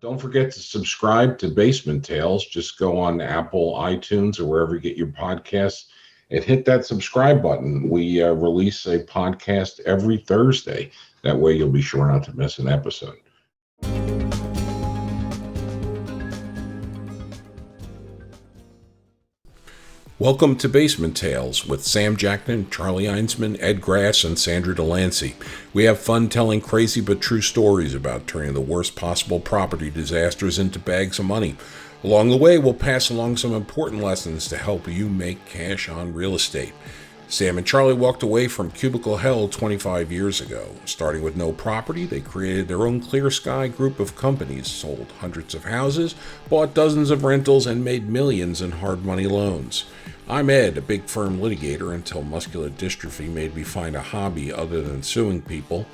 Don't forget to subscribe to Basement Tales. Just go on Apple, iTunes, or wherever you get your podcasts and hit that subscribe button. We release a podcast every Thursday. That way you'll be sure not to miss an episode. Welcome to Basement Tales with Sam Jackman, Charlie Einsman, Ed Grass, and Sandra Delancey. We have fun telling crazy but true stories about turning the worst possible property disasters into bags of money. Along the way, we'll pass along some important lessons to help you make cash on real estate. Sam and Charlie walked away from cubicle hell 25 years ago. Starting with no property, they created their own Clear Sky group of companies, sold hundreds of houses, bought dozens of rentals, and made millions in hard money loans. I'm Ed, a big firm litigator until muscular dystrophy made me find a hobby other than suing people.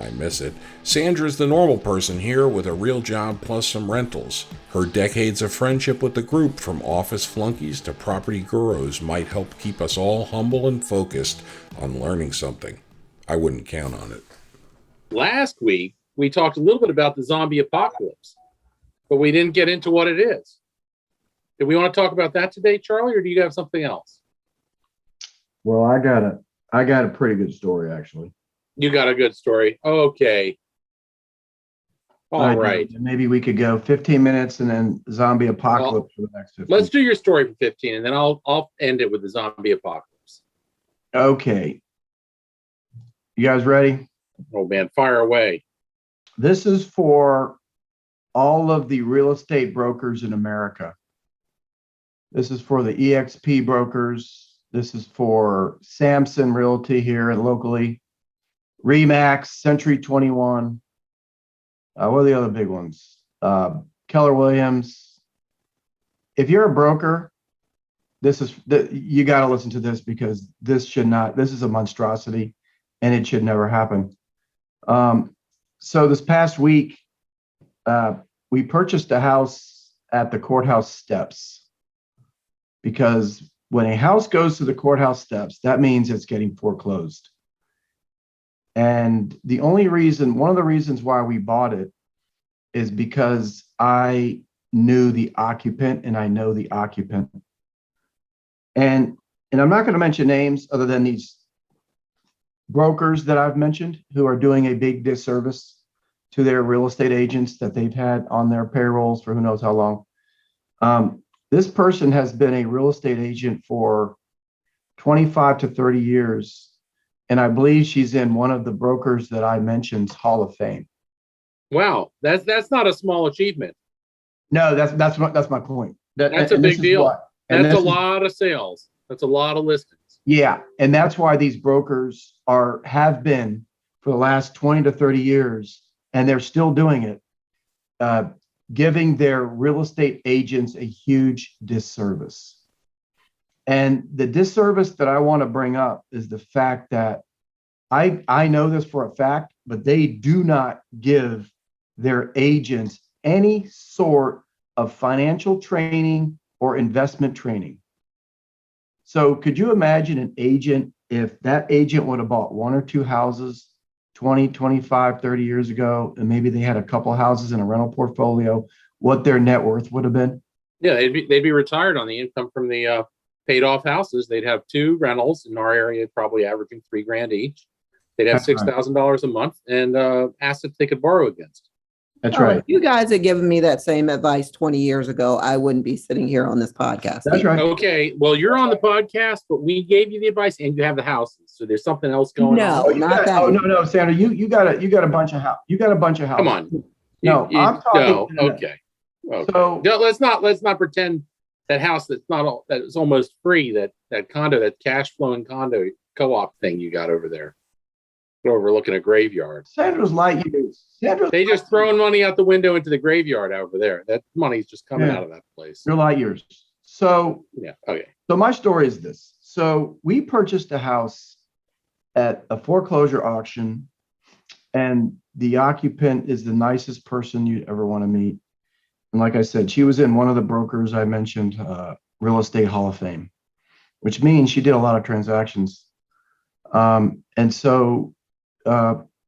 I miss it. Sandra's the normal person here with a real job plus some rentals. Her decades of friendship with the group, from office flunkies to property gurus, might help keep us all humble and focused on learning something. I wouldn't count on it. Last week, we talked a little bit about the zombie apocalypse, but we didn't get into what it is. Do we want to talk about that today, Charlie, or do you have something else? Well, I got a pretty good story, actually. You got a good story. Okay. All right. Maybe we could go 15 minutes and then zombie apocalypse for the next 15. Let's do your story for 15, and then I'll end it with the zombie apocalypse. Okay. You guys ready? Oh, man, fire away. This is for all of the real estate brokers in America. This is for the EXP brokers. This is for Samson Realty here locally. Remax, Century 21. What are the other big ones? Keller Williams. If you're a broker, you got to listen to this, because this is a monstrosity and it should never happen. So this past week, we purchased a house at the courthouse steps, because when a house goes to the courthouse steps, that means it's getting foreclosed. And one of the reasons why we bought it is because I knew the occupant and I know the occupant. And I'm not going to mention names other than these brokers that I've mentioned who are doing a big disservice to their real estate agents that they've had on their payrolls for who knows how long. This person has been a real estate agent for 25 to 30 years. And I believe she's in one of the brokers that I mentioned's Hall of Fame. Wow, that's not a small achievement. No, that's my point. That's a big deal. That's a lot of sales. That's a lot of listings. Yeah, and that's why these brokers have been for the last 20 to 30 years, and they're still doing it, giving their real estate agents a huge disservice. And the disservice that I want to bring up is the fact that I know this for a fact, but they do not give their agents any sort of financial training or investment training. So could you imagine an agent, if that agent would have bought one or two houses 20, 25, 30 years ago, and maybe they had a couple houses in a rental portfolio, what their net worth would have been? Yeah, they'd be retired on the income from the paid off houses. They'd have two rentals in our area, probably averaging $3,000 each. They'd have $6,000 a month and assets they could borrow against. That's right. If you guys had given me that same advice 20 years ago, I wouldn't be sitting here on this podcast. That's right. Okay, well, you're on the podcast, but we gave you the advice and you have the houses, so there's something else going on. No, Sandra, you got a bunch of houses. Come on. I'm talking. No, okay. So let's not pretend that house that is almost free, that condo, that cash flowing condo co-op thing you got over there, overlooking a graveyard. Sandra's light years. They just throwing money out the window into the graveyard over there. That money's just coming out of that place. You're light years. So yeah, okay. So my story is this. So we purchased a house at a foreclosure auction, and the occupant is the nicest person you'd ever want to meet. And like I said, she was in one of the brokers I mentioned, Real Estate Hall of Fame, which means she did a lot of transactions. And so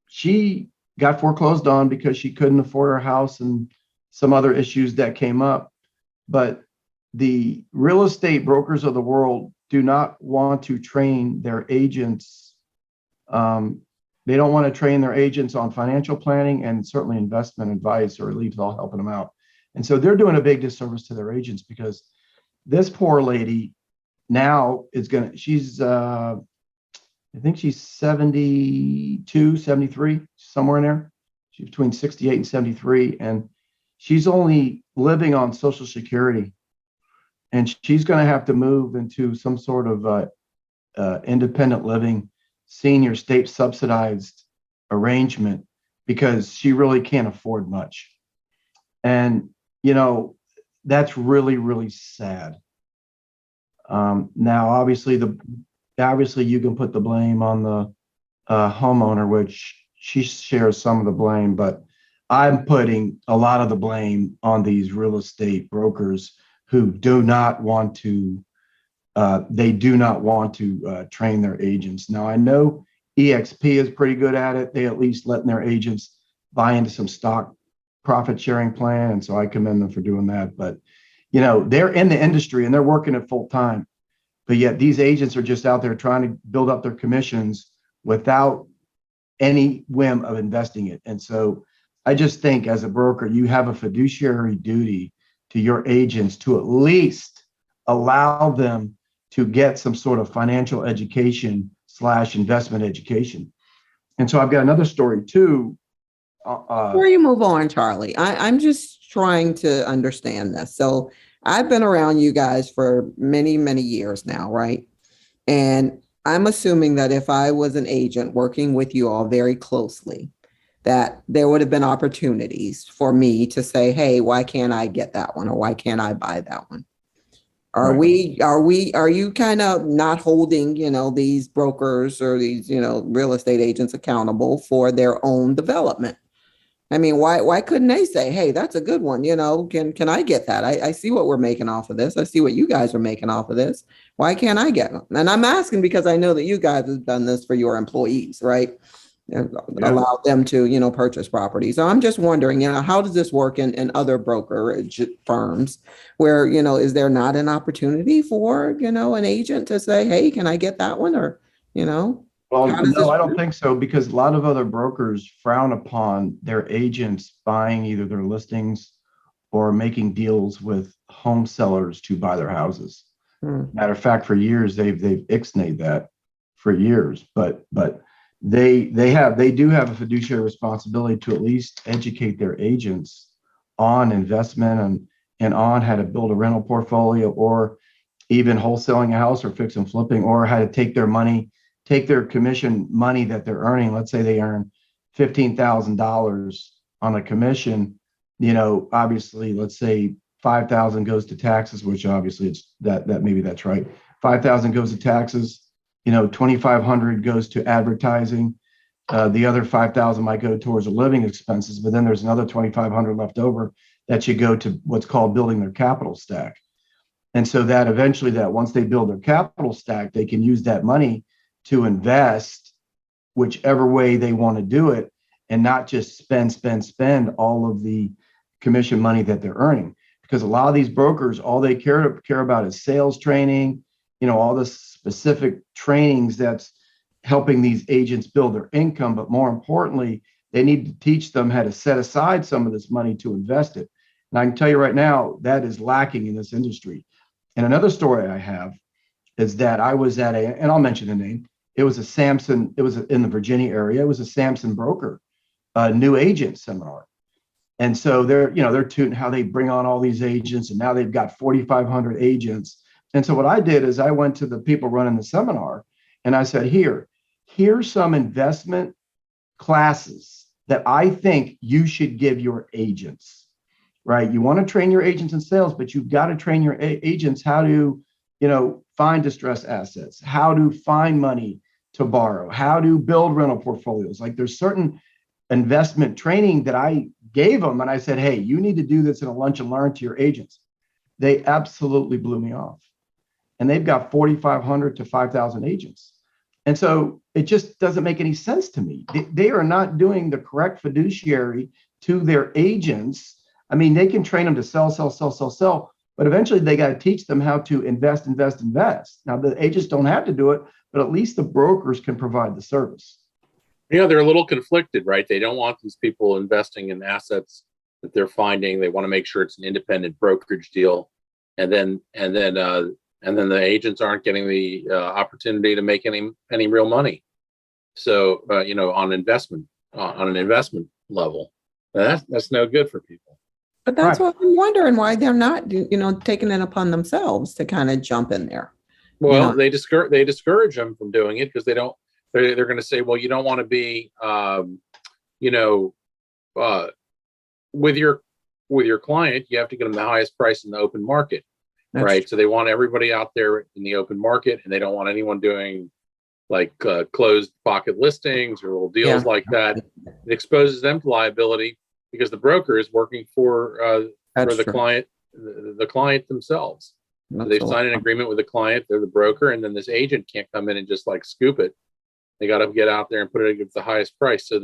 she got foreclosed on because she couldn't afford her house in some other issues that came up. But the real estate brokers of the world do not want to train their agents. They don't want to train their agents on financial planning and certainly investment advice, or at least all helping them out. And so they're doing a big disservice to their agents, because this poor lady now is she's, I think she's 72, 73, somewhere in there. She's between 68 and 73. And she's only living on Social Security. And she's going to have to move into some sort of independent living, senior state subsidized arrangement, because she really can't afford much. And, that's really, really sad. Now, obviously you can put the blame on the homeowner, which she shares some of the blame, but I'm putting a lot of the blame on these real estate brokers who do not want to train their agents. Now, I know EXP is pretty good at it. They at least letting their agents buy into some stock profit sharing plan. And so I commend them for doing that. But, they're in the industry and they're working it full time. But yet these agents are just out there trying to build up their commissions without any whim of investing it. And so I just think, as a broker, you have a fiduciary duty to your agents to at least allow them to get some sort of financial education / investment education. And so I've got another story too. Before you move on, Charlie, I'm just trying to understand this. So I've been around you guys for many, many years now, right? And I'm assuming that if I was an agent working with you all very closely, that there would have been opportunities for me to say, hey, why can't I get that one? Or why can't I buy that one? Are you kind of not holding, these brokers or these, real estate agents accountable for their own development? I mean, why couldn't they say, hey, that's a good one. Can I get that? I see what we're making off of this. I see what you guys are making off of this. Why can't I get them? And I'm asking because I know that you guys have done this for your employees, right? Allow them to, purchase property. So I'm just wondering, how does this work in other brokerage firms where, is there not an opportunity for, an agent to say, hey, can I get that one? Or, Well, no, I don't think so, because a lot of other brokers frown upon their agents buying either their listings or making deals with home sellers to buy their houses. Matter of fact, for years, they've ixnayed that for years, but they do have a fiduciary responsibility to at least educate their agents on investment and on how to build a rental portfolio, or even wholesaling a house or fix and flipping, or how to take their commission money that they're earning. Let's say they earn $15,000 on a commission, obviously, let's say 5,000 goes to taxes, which obviously it's that maybe that's right. 5,000 goes to taxes. 2,500 goes to advertising. The other 5,000 might go towards the living expenses, but then there's another 2,500 left over that should go to what's called building their capital stack. And so that eventually, that once they build their capital stack, they can use that money to invest whichever way they want to do it, and not just spend all of the commission money that they're earning. Because a lot of these brokers, all they care about is sales training, all the specific trainings that's helping these agents build their income. But more importantly, they need to teach them how to set aside some of this money to invest it. And I can tell you right now, that is lacking in this industry. And another story I have is that I was at and I'll mention the name. It was in the Virginia area. It was a Samson broker, new agent seminar. And so they're tooting how they bring on all these agents, and now they've got 4,500 agents. And so what I did is I went to the people running the seminar and I said, here's some investment classes that I think you should give your agents, right? You want to train your agents in sales, but you've got to train your agents how to, find distressed assets, how to find money to borrow, how to build rental portfolios. Like, there's certain investment training that I gave them, and I said, hey, you need to do this in a lunch and learn to your agents. They absolutely blew me off. And they've got 4,500 to 5,000 agents. And so it just doesn't make any sense to me. They are not doing the correct fiduciary to their agents I mean, they can train them to sell, but eventually they got to teach them how to invest. Now, the agents don't have to do it, but at least the brokers can provide the service. Yeah, they're a little conflicted, right? They don't want these people investing in assets that they're finding. They want to make sure it's an independent brokerage deal, and then the agents aren't getting the opportunity to make any real money. So on an investment level, that's no good for people. But that's what I'm wondering, why they're not, taking it upon themselves to kind of jump in there. Well, they discourage them from doing it because they don't. They're going to say, well, you don't want to be, with your client, you have to get them the highest price in the open market, right? True. So they want everybody out there in the open market, and they don't want anyone doing like closed pocket listings or little deals like that. It exposes them to liability because the broker is working for the client, the client themselves. So they've signed an agreement with the client, they're the broker, and then this agent can't come in and just like scoop it. They got to get out there and put it at the highest price. So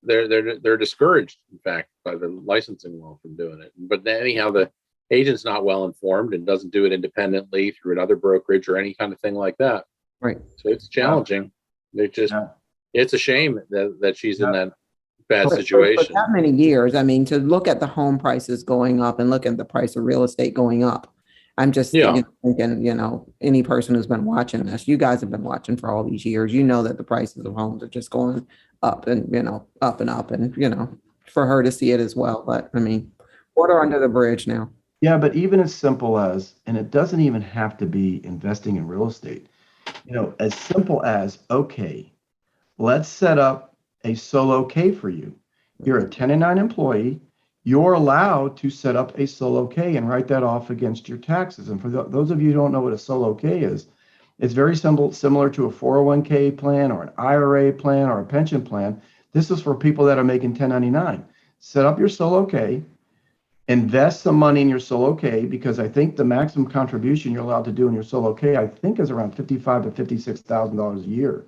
they're discouraged, in fact, by the licensing law from doing it. But anyhow, the agent's not well informed and doesn't do it independently through another brokerage or any kind of thing like that. Right. So it's challenging. It's a shame that she's in that bad situation. For that many years, I mean, to look at the home prices going up and look at the price of real estate going up. I'm just thinking, any person who's been watching this, you guys have been watching for all these years, that the prices of homes are just going up and, up and up and, for her to see it as well. But I mean, water under the bridge now. Yeah, but even as simple as, and it doesn't even have to be investing in real estate, as simple as, okay, let's set up a solo K for you. You're a 1099 employee. You're allowed to set up a solo K and write that off against your taxes. And for those of you who don't know what a solo K is, it's very similar to a 401k plan or an IRA plan or a pension plan. This is for people that are making 1099. Set up your solo K, invest some money in your solo K, because I think the maximum contribution you're allowed to do in your solo K, I think, is around $55,000 to $56,000 a year.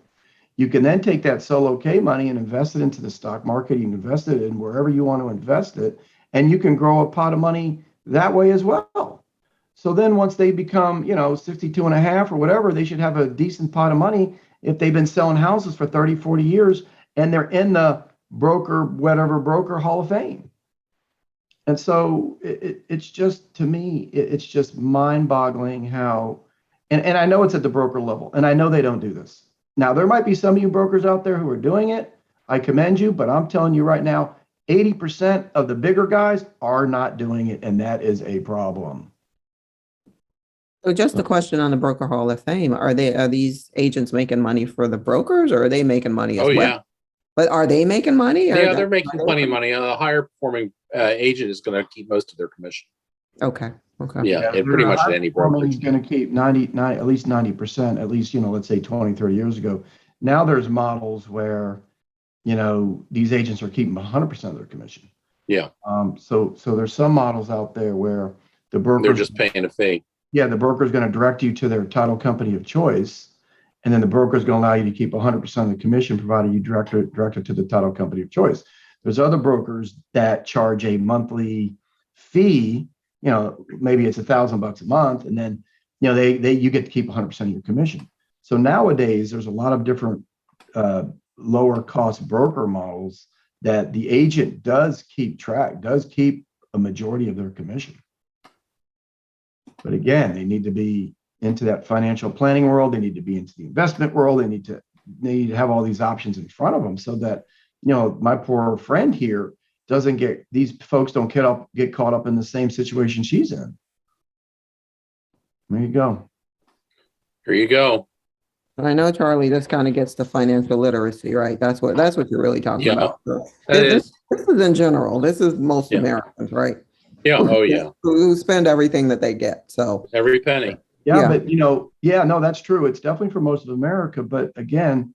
You can then take that solo K money and invest it into the stock market. You can invest it in wherever you want to invest it, and you can grow a pot of money that way as well. So then once they become, 62 and a half or whatever, they should have a decent pot of money if they've been selling houses for 30, 40 years and they're in the broker Hall of Fame. And so it's just, to me, it's just mind-boggling how, and I know it's at the broker level, and I know they don't do this. Now, there might be some of you brokers out there who are doing it. I commend you, but I'm telling you right now, 80% of the bigger guys are not doing it, and that is a problem. So just a question on the Broker Hall of Fame. Are these agents making money for the brokers, or are they making money as well? Yeah. But are they making money? Yeah, they're making plenty of money. A higher performing agent is going to keep most of their commission. Okay. Yeah, pretty much at any brokerage. He's going to keep at least 90%, at least, let's say 20, 30 years ago. Now there's models where, these agents are keeping 100% of their commission. Yeah. So there's some models out there where the broker, they're just paying a fee. Yeah, the broker is going to direct you to their title company of choice, and then the broker is going to allow you to keep 100% of the commission, provided you direct it to the title company of choice. There's other brokers that charge a monthly fee. Maybe it's $1,000 a month, and then you get to keep 100% of your commission. So nowadays, there's a lot of different lower cost broker models that the agent does keep a majority of their commission. But again, they need to be into that financial planning world. They need to be into the investment world. They need to have all these options in front of them, so that, my poor friend here these folks don't get caught up in the same situation she's in. There you go. Here you go. And I know, Charlie, this kind of gets to financial literacy, right? That's what you're really talking about. So this is in general. This is most Americans, right? Yeah. Oh, yeah. Who spend everything that they get. So every penny. Yeah, but no, that's true. It's definitely for most of America. But again,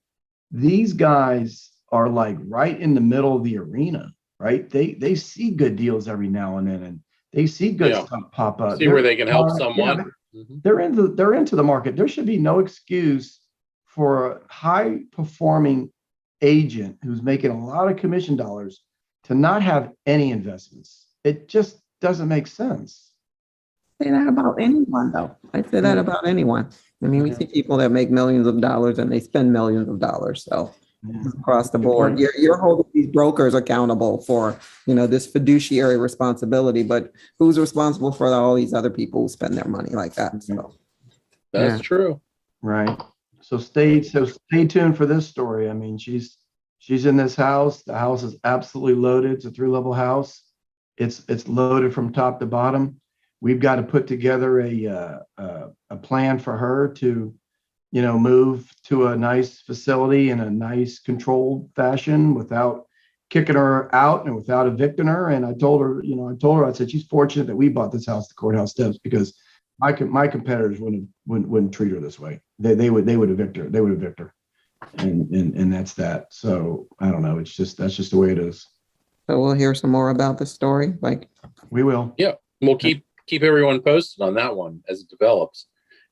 these guys are like right in the middle of the arena, right? They see good deals every now and then, and they see good stuff pop up. See where they can help someone. They're into the market. There should be no excuse for a high performing agent who's making a lot of commission dollars to not have any investments. It just doesn't make sense. Say that about anyone, though. I say that about anyone. I mean, we see people that make millions of dollars and they spend millions of dollars. So across the board, you're holding these brokers accountable for, this fiduciary responsibility, but who's responsible for all these other people who spend their money like that? So that's true. Right. So stay tuned for this story. I mean, she's in this house. The house is absolutely loaded. It's a 3-level house. It's loaded from top to bottom. We've got to put together a plan for her to, move to a nice facility in a nice controlled fashion without kicking her out and without evicting her. And I told her, I said, she's fortunate that we bought this house, the courthouse steps, because my competitors wouldn't treat her this way. They would evict her. They would evict her. And that's that. So I don't know. That's just the way it is. So we'll hear some more about the story. We will. Yeah. We'll keep everyone posted on that one as it develops.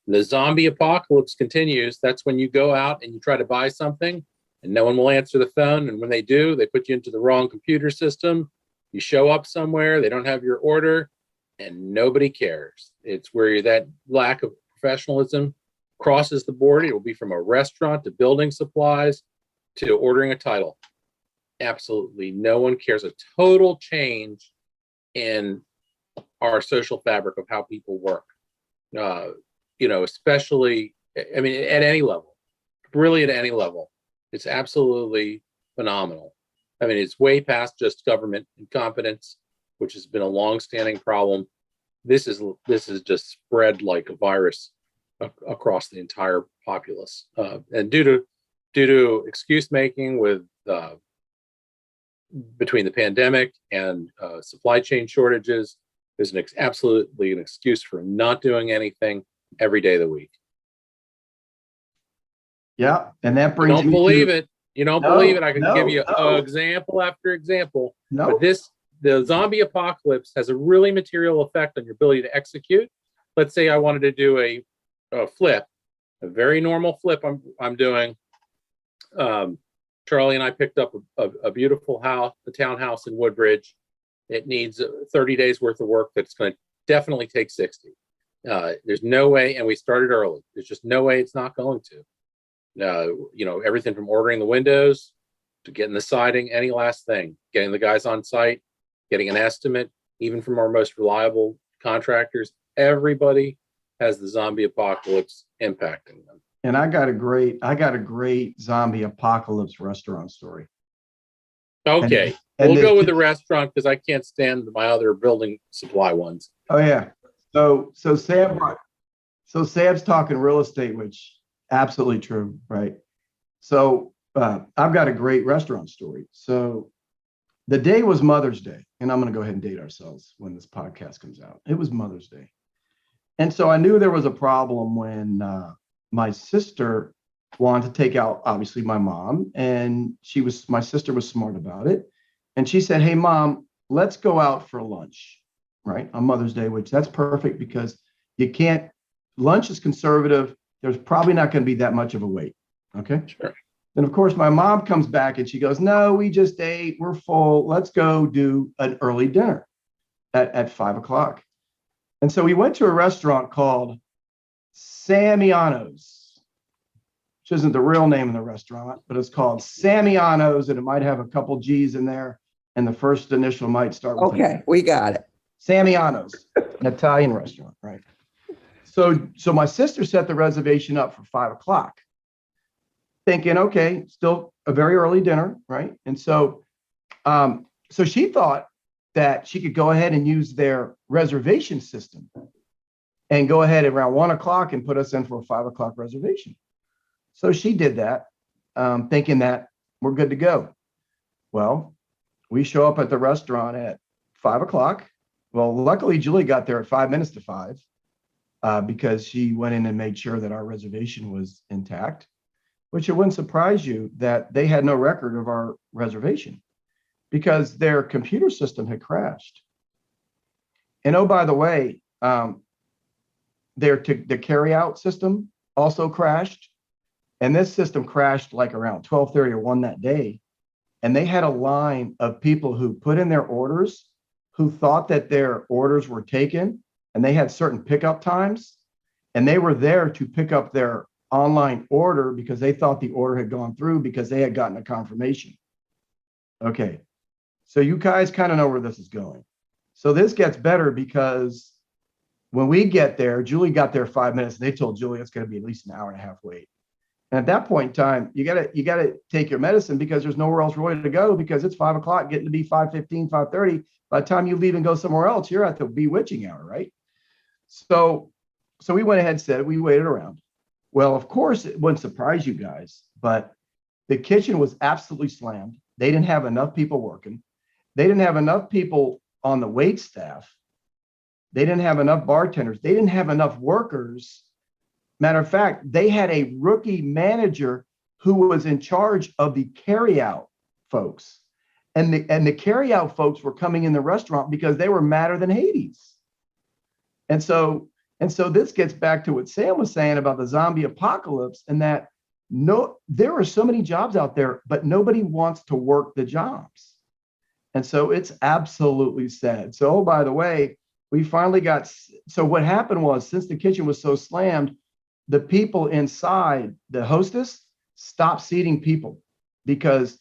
The zombie apocalypse continues. That's when you go out and you try to buy something and no one will answer the phone. And when they do, they put you into the wrong computer system. You show up somewhere, they don't have your order, and nobody cares. It's where that lack of professionalism crosses the board. It will be from a restaurant to building supplies to ordering a title. Absolutely no one cares. A total change in our social fabric of how people work. Especially, I mean, at any level, really at any level, it's absolutely phenomenal. I mean, it's way past just government incompetence, which has been a long-standing problem. This is just spread like a virus across the entire populace, and due to excuse making with between the pandemic and supply chain shortages, there's absolutely an excuse for not doing anything every day of the week. Yeah, and that brings. You don't believe it. You don't believe it. I can give you example after example. But the zombie apocalypse has a really material effect on your ability to execute. Let's say I wanted to do a flip, a very normal flip. I'm doing. Charlie and I picked up a beautiful house, a townhouse in Woodbridge. It needs 30 days worth of work. That's going to definitely take 60. There's no way, and we started early. There's just no way it's not going to. Everything from ordering the windows to getting the siding, any last thing, getting the guys on site, getting an estimate, even from our most reliable contractors. Everybody has the zombie apocalypse impacting them. And I got a great zombie apocalypse restaurant story. Okay. We'll go with the restaurant because I can't stand my other building supply ones. Oh yeah. So Sam's talking real estate, which absolutely true, right? So I've got a great restaurant story. So the day was Mother's Day, and I'm going to go ahead and date ourselves when this podcast comes out. It was Mother's Day. And so I knew there was a problem when my sister wanted to take out, obviously, my mom, and my sister was smart about it. And she said, "Hey, Mom, let's go out for lunch," right? On Mother's Day, which that's perfect because lunch is conservative. There's probably not going to be that much of a wait. Okay. Sure. Then, of course, my mom comes back and she goes, "No, we just ate. We're full. Let's go do an early dinner at 5:00. And so we went to a restaurant called Samiano's, which isn't the real name of the restaurant, but it's called Samiano's, and it might have a couple G's in there. And the first initial might start with Okay, we got it. Samiano's, an Italian restaurant, right? So my sister set the reservation up for 5:00, thinking, okay, still a very early dinner, right? And so she thought that she could go ahead and use their reservation system and go ahead around 1:00 and put us in for a 5:00 reservation. So she did that, thinking that we're good to go. Well, we show up at the restaurant at 5:00. Well, luckily Julie got there at 5 minutes to 5 because she went in and made sure that our reservation was intact, which it wouldn't surprise you that they had no record of our reservation because their computer system had crashed. And oh, by the way, the carry-out system also crashed. And this system crashed like around 12:30 or 1 that day. and they had a line of people who put in their orders, who thought that their orders were taken, and they had certain pickup times, and they were there to pick up their online order because they thought the order had gone through because they had gotten a confirmation. Okay, so you guys kind of know where this is going. So this gets better because when we get there, Julie got there 5 minutes. They told Julie it's going to be at least an hour and a half wait. And at that point in time, you gotta take your medicine because there's nowhere else really to go because it's 5 o'clock, getting to be 5:15, 5:30. By the time you leave and go somewhere else, you're at the bewitching hour, right? So we went ahead and said we waited around. Well, of course, it wouldn't surprise you guys, but the kitchen was absolutely slammed. They didn't have enough people working. They didn't have enough people on the wait staff. They didn't have enough bartenders. They didn't have enough workers. Matter of fact, they had a rookie manager who was in charge of the carryout folks. And the carryout folks were coming in the restaurant because they were madder than Hades. And so this gets back to what Sam was saying about the zombie apocalypse, and that there are so many jobs out there, but nobody wants to work the jobs. And so it's absolutely sad. So, oh, by the way, we finally so what happened was, since the kitchen was so slammed, the people inside, the hostess, stopped seating people because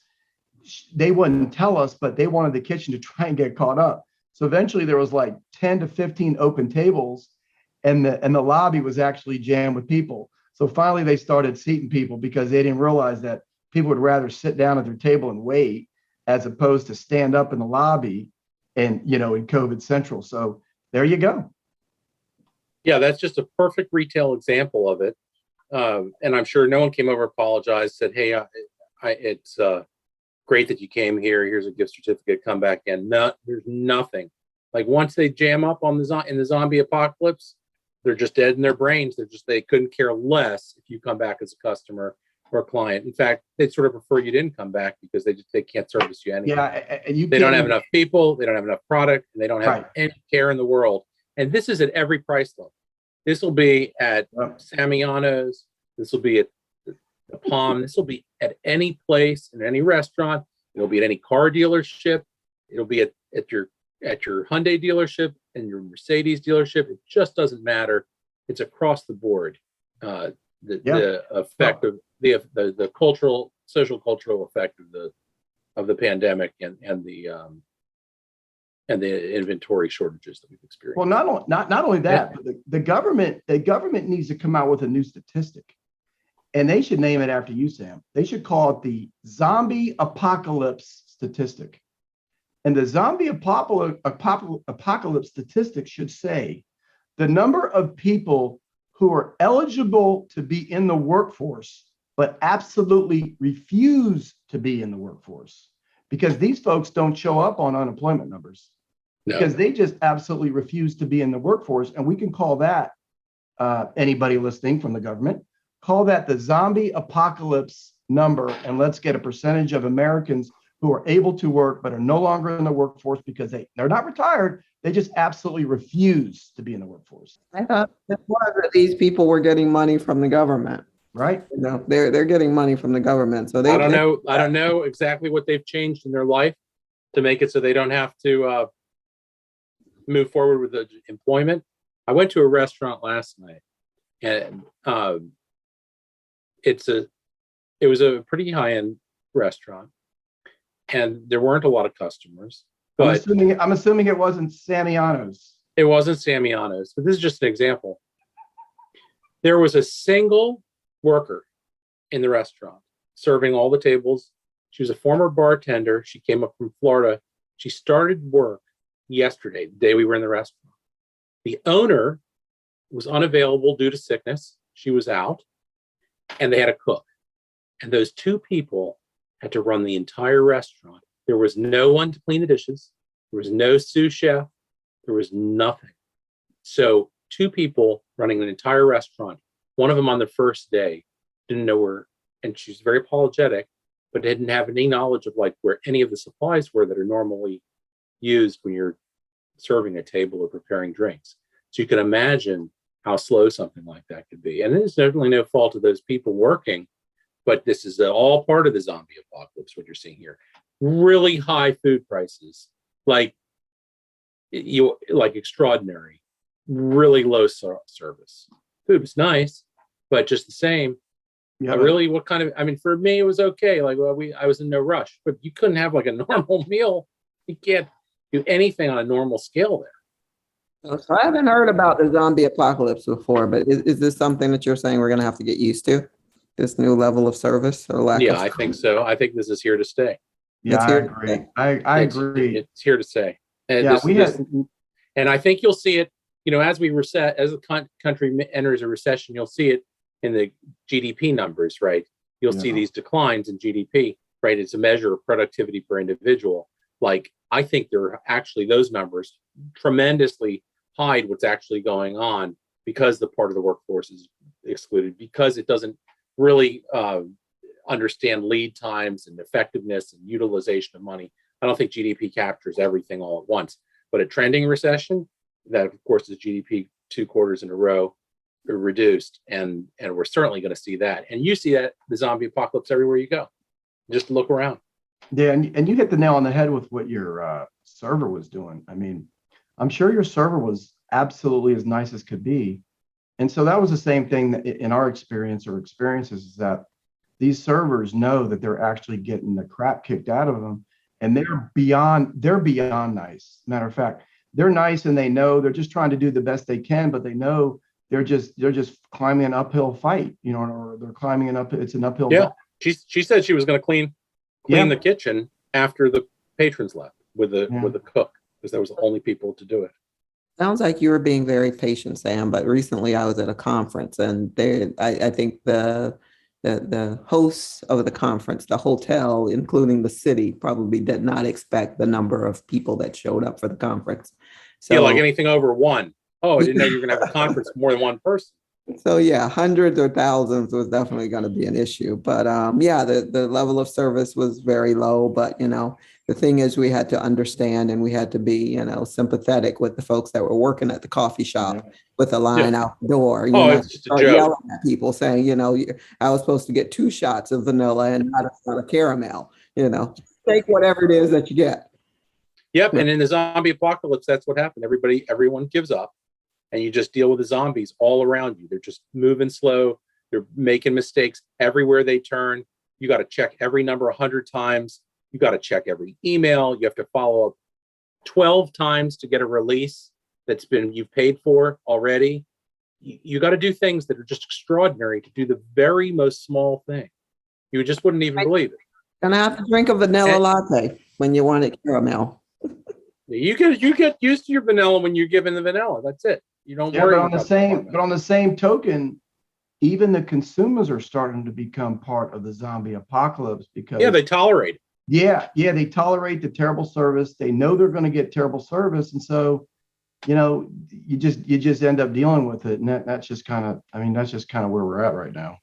they wouldn't tell us, but they wanted the kitchen to try and get caught up. So eventually there was like 10 to 15 open tables, and the lobby was actually jammed with people. So finally they started seating people because they didn't realize that people would rather sit down at their table and wait as opposed to stand up in the lobby and, in COVID Central. So there you go. Yeah, that's just a perfect retail example of it. And I'm sure no one came over, apologized, said, hey, it's great that you came here. Here's a gift certificate. Come back in. No, there's nothing. Like, once they jam up on in the zombie apocalypse, they're just dead in their brains. They couldn't care less if you come back as a customer or a client. In fact, they sort of prefer you didn't come back because they can't service you anymore. Yeah, they don't have enough people. They don't have enough product, and they don't have any care in the world. And this is at every price level. This will be at Samiano's. This will be at the Palm. This will be at any place, in any restaurant. It'll be at any car dealership. It'll be at your Hyundai dealership and your Mercedes dealership. It just doesn't matter. It's across the board. The effect of the social-cultural effect of the pandemic and the inventory shortages that we've experienced. Well, not only that, but the government needs to come out with a new statistic, and they should name it after you, Sam. They should call it the zombie apocalypse statistic. And the zombie apocalypse statistic should say the number of people who are eligible to be in the workforce, but absolutely refuse to be in the workforce, because these folks don't show up on unemployment numbers. No. Because they just absolutely refuse to be in the workforce. And we can call that, anybody listening from the government, call that the zombie apocalypse number. And let's get a percentage of Americans who are able to work but are no longer in the workforce because they're not retired. They just absolutely refuse to be in the workforce. I thought that these people were getting money from the government. Right. They're getting money from the government. So I don't know exactly what they've changed in their life to make it so they don't have to move forward with the employment. I went to a restaurant last night, and it was a pretty high-end restaurant, and there weren't a lot of customers. But I'm assuming it wasn't Samiano's. It wasn't Samiano's, but this is just an example. There was a single worker in the restaurant serving all the tables. She was a former bartender. She came up from Florida. She started work yesterday, the day we were in the restaurant. The owner was unavailable due to sickness. She was out, and they had a cook. And those two people had to run the entire restaurant. There was no one to clean the dishes. There was no sous chef. There was nothing. So two people running an entire restaurant. One of them on the first day didn't know where, and she's very apologetic, but didn't have any knowledge of like where any of the supplies were that are normally used when you're serving a table or preparing drinks. So you can imagine how slow something like that could be. And there's certainly no fault of those people working, but this is all part of the zombie apocalypse, what you're seeing here. really high food prices, like extraordinary, really low service. Food was nice, but just the same. Yeah, Really, what kind of? I mean, for me, it was okay. Like, I was in no rush, but you couldn't have like a normal meal. You can't do anything on a normal scale there. So I haven't heard about the zombie apocalypse before, but is this something that you're saying we're going to have to get used to? This new level of service or lack of? Yeah, I think so. I think this is here to stay. yeah, It's I here to agree. stay. I agree. It's here to stay. And Yeah, and I think you'll see it. As we reset, as the country enters a recession, you'll see it in the GDP numbers, right? You'll see these declines in GDP, right? It's a measure of productivity per individual. Like, I think those numbers tremendously hide what's actually going on, because the part of the workforce is excluded, because it doesn't really understand lead times and effectiveness and utilization of money. I don't think GDP captures everything all at once, but a trending recession, that of course is GDP 2 quarters in a row reduced, and we're certainly going to see that. And you see that, the zombie apocalypse, everywhere you go. Just look around. Yeah, and you hit the nail on the head with what your server was doing. I mean, I'm sure your server was absolutely as nice as could be. And so that was the same thing that in our experiences, is that these servers know that they're actually getting the crap kicked out of them, and they're beyond nice. Matter of fact, they're nice, and they know they're just trying to do the best they can, but they know they're just climbing an uphill fight, or they're climbing it's an uphill. Yeah. She said she was going to clean the kitchen after the patrons left with the cook, because that was the only people to do it. Sounds like you were being very patient, Sam, but recently I was at a conference, and I think the hosts of the conference, the hotel, including the city, probably did not expect the number of people that showed up for the conference. So, like anything over one. Oh, I didn't know you were going to have a conference with more than one person. So yeah, hundreds or thousands was definitely going to be an issue. But the level of service was very low. But the thing is, we had to understand, and we had to be sympathetic with the folks that were working at the coffee shop with a line out the door. It's just a joke. Yelling at people saying, I was supposed to get 2 shots of vanilla and not a caramel. Take whatever it is that you get. Yep. And in the zombie apocalypse, that's what happened. Everyone gives up. And you just deal with the zombies all around you. They're just moving slow. They're making mistakes everywhere they turn. You got to check every number 100 times. You got to check every email. You have to follow up 12 times to get a release you've paid for already. You got to do things that are just extraordinary to do the very most small thing. You just wouldn't even believe it. And I have to drink a vanilla latte when you want it caramel. You get used to your vanilla when you're given the vanilla. That's it. You don't worry. But on the same token, even the consumers are starting to become part of the zombie apocalypse, because they tolerate it. They tolerate the terrible service. They know they're going to get terrible service, and so you just end up dealing with it. And that's just kind of where we're at right now.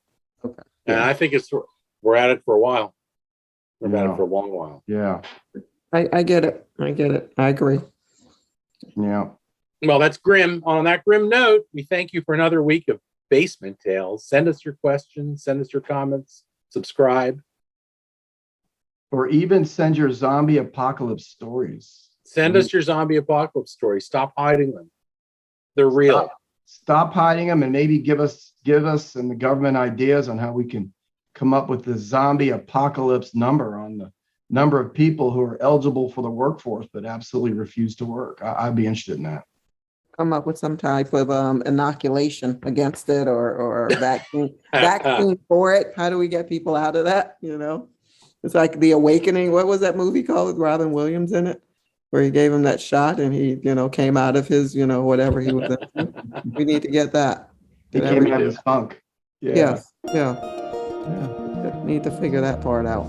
Okay. And I think we're at it for a while. We're at it for a long while. Yeah. I get it. I agree. Yeah. Well, that's grim. On that grim note, we thank you for another week of Basement Tales. Send us your questions, send us your comments, subscribe. Or even send your zombie apocalypse stories. Send us your zombie apocalypse stories. Stop hiding them. They're real. Stop hiding them, and maybe give us and the government ideas on how we can come up with the zombie apocalypse number on the number of people who are eligible for the workforce but absolutely refuse to work. I'd be interested in that. Come up with some type of inoculation against it, or vaccine for it. How do we get people out of that? It's like The Awakening. What was that movie called with Robin Williams in it, where he gave him that shot and he came out of his whatever he was in. We need to get that. He came out of his funk. Yeah. Need to figure that part out.